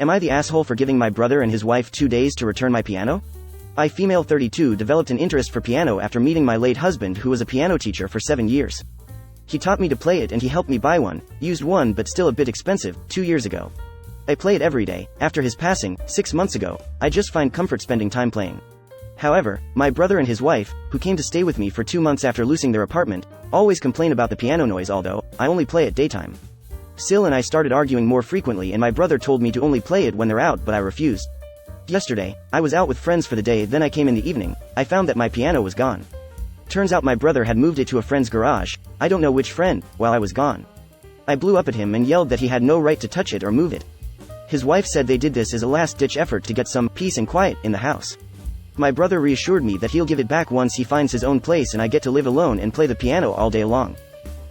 Am I the asshole for giving my brother and his wife 2 days to return my piano? I, female 32, developed an interest for piano after meeting my late husband, who was a piano teacher for 7 years. He taught me to play it and he helped me buy one, used one but still a bit expensive, 2 years ago. I play it every day. After his passing, 6 months ago, I just find comfort spending time playing. However, my brother and his wife, who came to stay with me for 2 months after losing their apartment, always complain about the piano noise, although I only play at daytime. Sil and I started arguing more frequently and my brother told me to only play it when they're out, but I refused. Yesterday, I was out with friends for the day, then I came in the evening. I found that my piano was gone. Turns out my brother had moved it to a friend's garage, I don't know which friend, while I was gone. I blew up at him and yelled that he had no right to touch it or move it. His wife said they did this as a last-ditch effort to get some peace and quiet in the house. My brother reassured me that he'll give it back once he finds his own place and I get to live alone and play the piano all day long.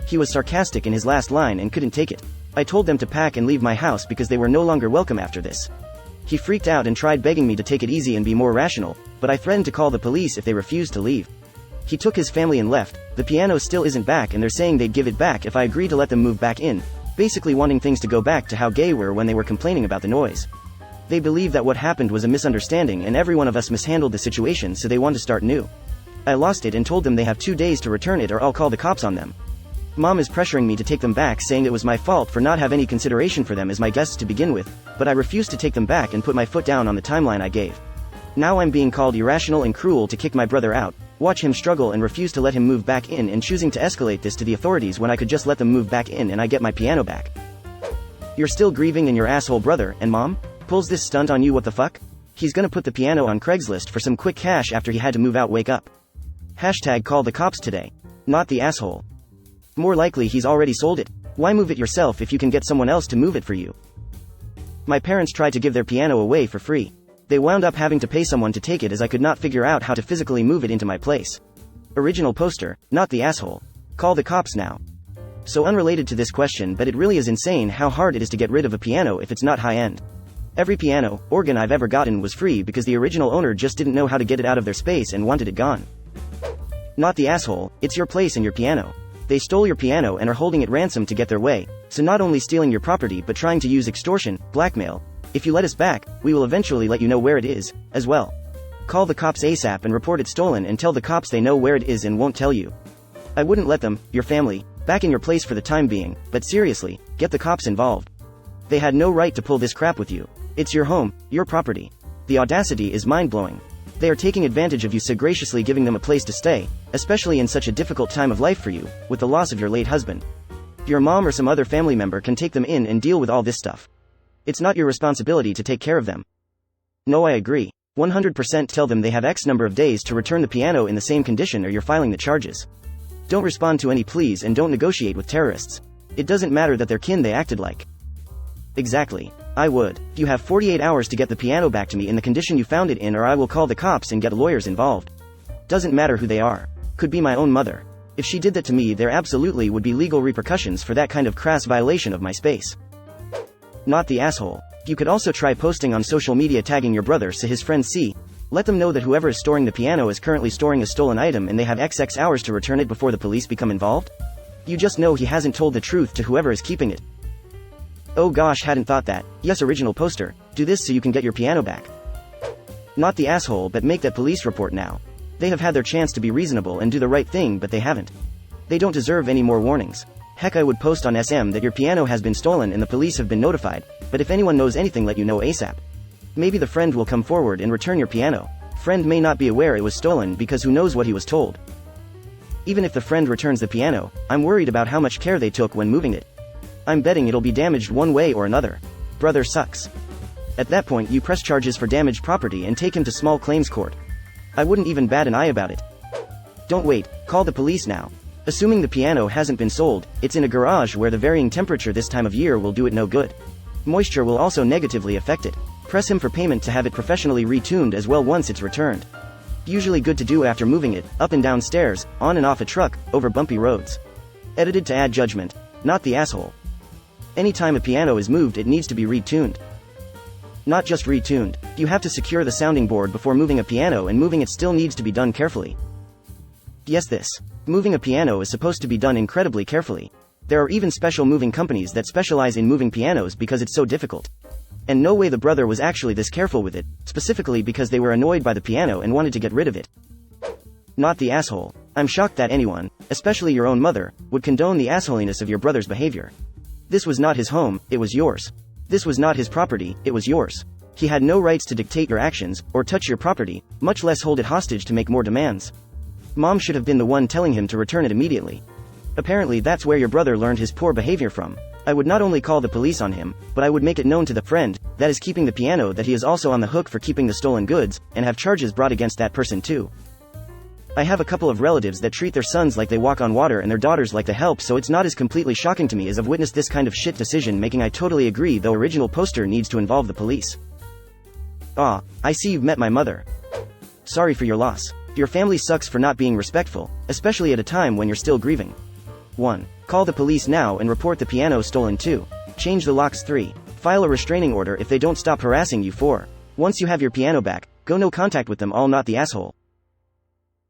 He was sarcastic in his last line and couldn't take it. I told them to pack and leave my house because they were no longer welcome after this. He freaked out and tried begging me to take it easy and be more rational, but I threatened to call the police if they refused to leave. He took his family and left. The piano still isn't back and they're saying they'd give it back if I agree to let them move back in, basically wanting things to go back to how gay were when they were complaining about the noise. They believe that what happened was a misunderstanding and every one of us mishandled the situation, so they want to start new. I lost it and told them they have 2 days to return it or I'll call the cops on them. Mom is pressuring me to take them back, saying it was my fault for not have any consideration for them as my guests to begin with, but I refused to take them back and put my foot down on the timeline I gave. Now I'm being called irrational and cruel to kick my brother out, watch him struggle and refuse to let him move back in, and choosing to escalate this to the authorities when I could just let them move back in and I get my piano back. You're still grieving and your asshole brother, and mom, pulls this stunt on you, what the fuck? He's gonna put the piano on Craigslist for some quick cash after he had to move out, wake up. Hashtag call the cops today. Not the asshole. More likely he's already sold it. Why move it yourself if you can get someone else to move it for you? My parents tried to give their piano away for free. They wound up having to pay someone to take it as I could not figure out how to physically move it into my place. Original poster, not the asshole. Call the cops now. So unrelated to this question, but it really is insane how hard it is to get rid of a piano if it's not high-end. Every piano, organ I've ever gotten was free because the original owner just didn't know how to get it out of their space and wanted it gone. Not the asshole, it's your place and your piano. They stole your piano and are holding it ransom to get their way, so not only stealing your property but trying to use extortion, blackmail. If you let us back, we will eventually let you know where it is, as well. Call the cops ASAP and report it stolen and tell the cops they know where it is and won't tell you. I wouldn't let them, your family, back in your place for the time being, but seriously, get the cops involved. They had no right to pull this crap with you. It's your home, your property. The audacity is mind-blowing. They are taking advantage of you, so graciously giving them a place to stay, especially in such a difficult time of life for you, with the loss of your late husband. Your mom or some other family member can take them in and deal with all this stuff. It's not your responsibility to take care of them. No, I agree. 100% tell them they have X number of days to return the piano in the same condition or you're filing the charges. Don't respond to any pleas and don't negotiate with terrorists. It doesn't matter that they're kin, they acted like. Exactly. I would. You have 48 hours to get the piano back to me in the condition you found it in or I will call the cops and get lawyers involved. Doesn't matter who they are. Could be my own mother. If she did that to me, there absolutely would be legal repercussions for that kind of crass violation of my space. Not the asshole. You could also try posting on social media tagging your brother so his friends see. Let them know that whoever is storing the piano is currently storing a stolen item and they have XX hours to return it before the police become involved. You just know he hasn't told the truth to whoever is keeping it. Oh gosh, hadn't thought that. Yes, original poster. Do this so you can get your piano back. Not the asshole, but make that police report now. They have had their chance to be reasonable and do the right thing, but they haven't. They don't deserve any more warnings. Heck, I would post on SM that your piano has been stolen and the police have been notified, but if anyone knows anything, let you know ASAP. Maybe the friend will come forward and return your piano. Friend may not be aware it was stolen because who knows what he was told. Even if the friend returns the piano, I'm worried about how much care they took when moving it. I'm betting it'll be damaged one way or another. Brother sucks. At that point, you press charges for damaged property and take him to small claims court. I wouldn't even bat an eye about it. Don't wait, call the police now. Assuming the piano hasn't been sold, it's in a garage where the varying temperature this time of year will do it no good. Moisture will also negatively affect it. Press him for payment to have it professionally retuned as well once it's returned. Usually good to do after moving it, up and down stairs, on and off a truck, over bumpy roads. Edited to add judgment. Not the asshole. Anytime a piano is moved, it needs to be retuned. Not just retuned. You have to secure the sounding board before moving a piano, and moving it still needs to be done carefully. Yes, this. Moving a piano is supposed to be done incredibly carefully. There are even special moving companies that specialize in moving pianos because it's so difficult. And no way the brother was actually this careful with it, specifically because they were annoyed by the piano and wanted to get rid of it. Not the asshole. I'm shocked that anyone, especially your own mother, would condone the assholiness of your brother's behavior. This was not his home, it was yours. This was not his property, it was yours. He had no rights to dictate your actions, or touch your property, much less hold it hostage to make more demands. Mom should have been the one telling him to return it immediately. Apparently that's where your brother learned his poor behavior from. I would not only call the police on him, but I would make it known to the friend that is keeping the piano that he is also on the hook for keeping the stolen goods, and have charges brought against that person too. I have a couple of relatives that treat their sons like they walk on water and their daughters like they help, so it's not as completely shocking to me as I've witnessed this kind of shit decision making. I totally agree, though original poster needs to involve the police. I see you've met my mother. Sorry for your loss. Your family sucks for not being respectful, especially at a time when you're still grieving. 1. Call the police now and report the piano stolen. 2. Change the locks. 3. File a restraining order if they don't stop harassing you. 4. Once you have your piano back, go no contact with them all. Not the asshole.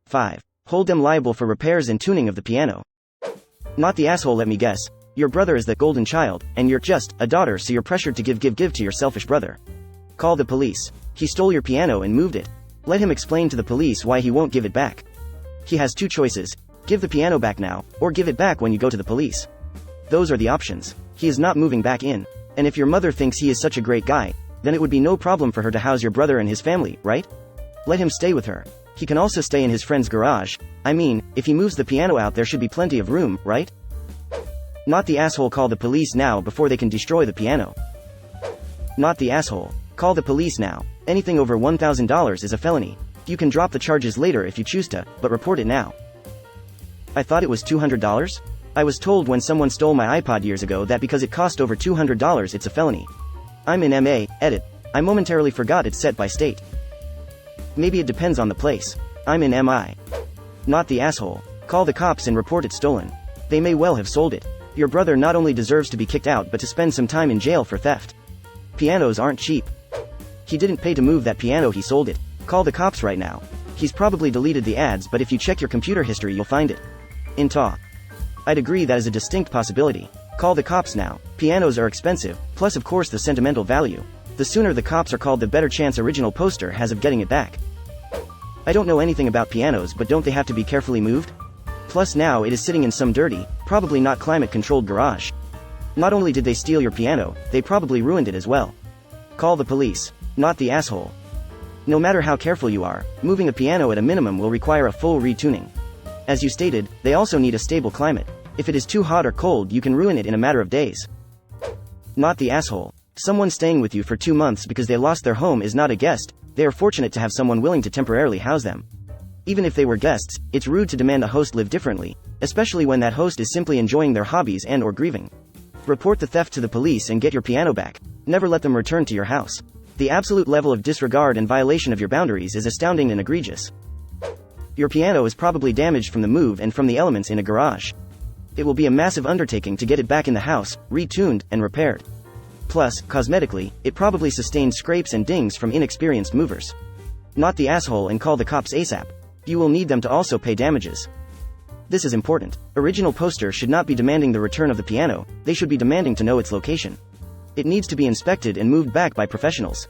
5. Hold them liable for repairs and tuning of the piano. Not the asshole. Let me guess. Your brother is the golden child, and you're just a daughter, so you're pressured to give to your selfish brother. Call the police. He stole your piano and moved it. Let him explain to the police why he won't give it back. He has 2 choices. Give the piano back now, or give it back when you go to the police. Those are the options. He is not moving back in. And if your mother thinks he is such a great guy, then it would be no problem for her to house your brother and his family, right? Let him stay with her. He can also stay in his friend's garage. I mean, if he moves the piano out, there should be plenty of room, right? Not the asshole. Call the police now before they can destroy the piano. Not the asshole. Call the police now. Anything over $1,000 is a felony. You can drop the charges later if you choose to, but report it now. I thought it was $200? I was told when someone stole my iPod years ago that because it cost over $200 it's a felony. I'm in MA, edit. I momentarily forgot it's set by state. Maybe it depends on the place. I'm in MI. Not the asshole. Call the cops and report it stolen. They may well have sold it. Your brother not only deserves to be kicked out but to spend some time in jail for theft. Pianos aren't cheap. He didn't pay to move that piano, he sold it. Call the cops right now. He's probably deleted the ads, but if you check your computer history you'll find it. I'd agree that is a distinct possibility. Call the cops now. Pianos are expensive, plus of course the sentimental value. The sooner the cops are called the better chance original poster has of getting it back. I don't know anything about pianos, but don't they have to be carefully moved? Plus now it is sitting in some dirty, probably not climate-controlled garage. Not only did they steal your piano, they probably ruined it as well. Call the police. Not the asshole. No matter how careful you are, moving a piano at a minimum will require a full retuning. As you stated, they also need a stable climate. If it is too hot or cold, you can ruin it in a matter of days. Not the asshole. Someone staying with you for 2 months because they lost their home is not a guest. They are fortunate to have someone willing to temporarily house them. Even if they were guests, it's rude to demand a host live differently, especially when that host is simply enjoying their hobbies and or grieving. Report the theft to the police and get your piano back. Never let them return to your house. The absolute level of disregard and violation of your boundaries is astounding and egregious. Your piano is probably damaged from the move and from the elements in a garage. It will be a massive undertaking to get it back in the house, retuned, and repaired. Plus, cosmetically, it probably sustained scrapes and dings from inexperienced movers. Not the asshole and call the cops ASAP. You will need them to also pay damages. This is important. Original poster should not be demanding the return of the piano, they should be demanding to know its location. It needs to be inspected and moved back by professionals.